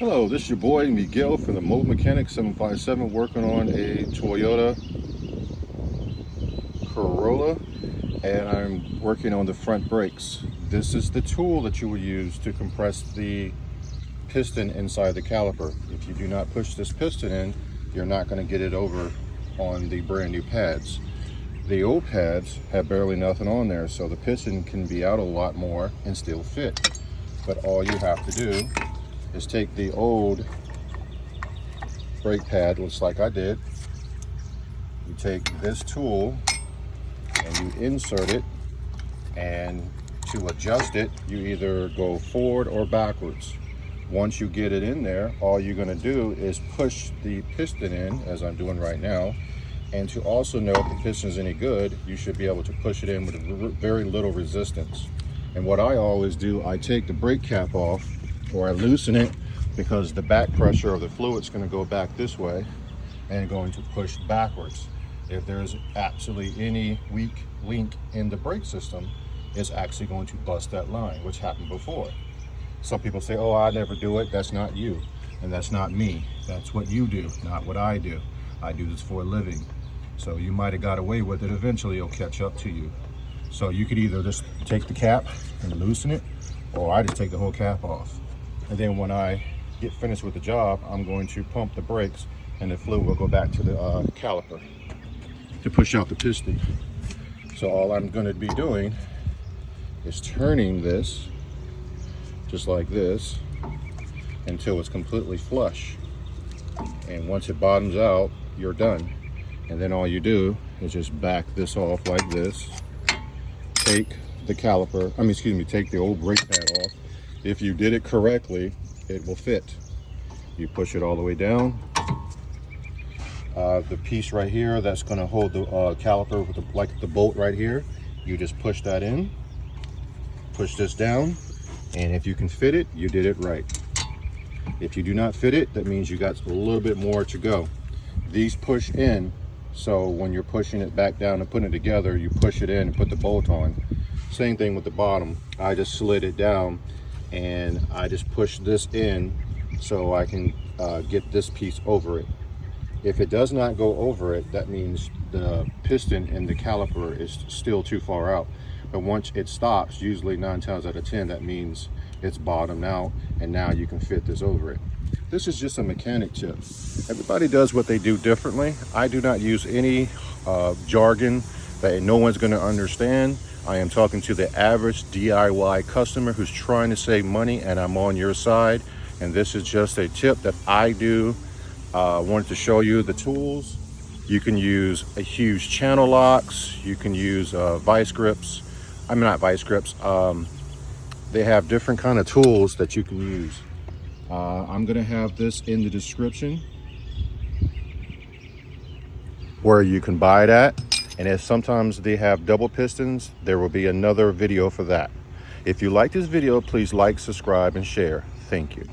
Hello, this is your boy Miguel from the Mobile Mechanic 757, working on a Toyota Corolla, and I'm working on the front brakes. This is the tool that you will use to compress the piston inside the caliper. If you do not push this piston in, you're not going to get it over on the brand new pads. The old pads have barely nothing on there, so the piston can be out a lot more and still fit. But all you have to do is take the old brake pad, looks like I did. You take this tool and you insert it, and to adjust it, you either go forward or backwards. Once you get it in there, all you're going to do is push the piston in, as I'm doing right now. And to also know if the piston is any good, you should be able to push it in with very little resistance. And what I always do, I take the brake cap off, or I loosen it, because the back pressure of the fluid is going to go back this way and going to push backwards. If there's absolutely any weak link in the brake system, it's actually going to bust that line, which happened before. Some people say, oh, I never do it. That's not you, and that's not me. That's what you do, not what I do. I do this for a living. So you might have got away with it. Eventually it'll catch up to you. So you could either just take the cap and loosen it, or I just take the whole cap off. And then when I get finished with the job, I'm going to pump the brakes, and the fluid will go back to the caliper to push out the piston. So all I'm going to be doing is turning this just like this until it's completely flush. And once it bottoms out, you're done. And then all you do is just back this off like this. Take the caliper, take the old brake pad off. If you did it correctly, it will fit. You push it all the way down. The piece right here that's going to hold the caliper with like the bolt right here, you just push that in, push this down, and if you can fit it, you did it right. If you do not fit it, that means you got a little bit more to go. These push in, so when you're pushing it back down and putting it together, you push it in and put the bolt on. Same thing with the bottom. I just slid it down and I just push this in so I can get this piece over it. If it does not go over it, that means the piston in the caliper is still too far out. But once it stops, usually 9 times out of 10, that means it's bottomed out, and now you can fit this over it. This is just a mechanic tip. Everybody does what they do differently. I do not use any jargon that no one's going to understand. I am talking to the average DIY customer who's trying to save money, and I'm on your side. And this is just a tip that I do. Wanted to show you the tools. You can use a huge channel locks. You can use vice grips. I mean, not vice grips. They have different kind of tools that you can use. I'm gonna have this in the description where you can buy it at. And if sometimes they have double pistons, there will be another video for that. If you like this video, please like, subscribe, and share. Thank you.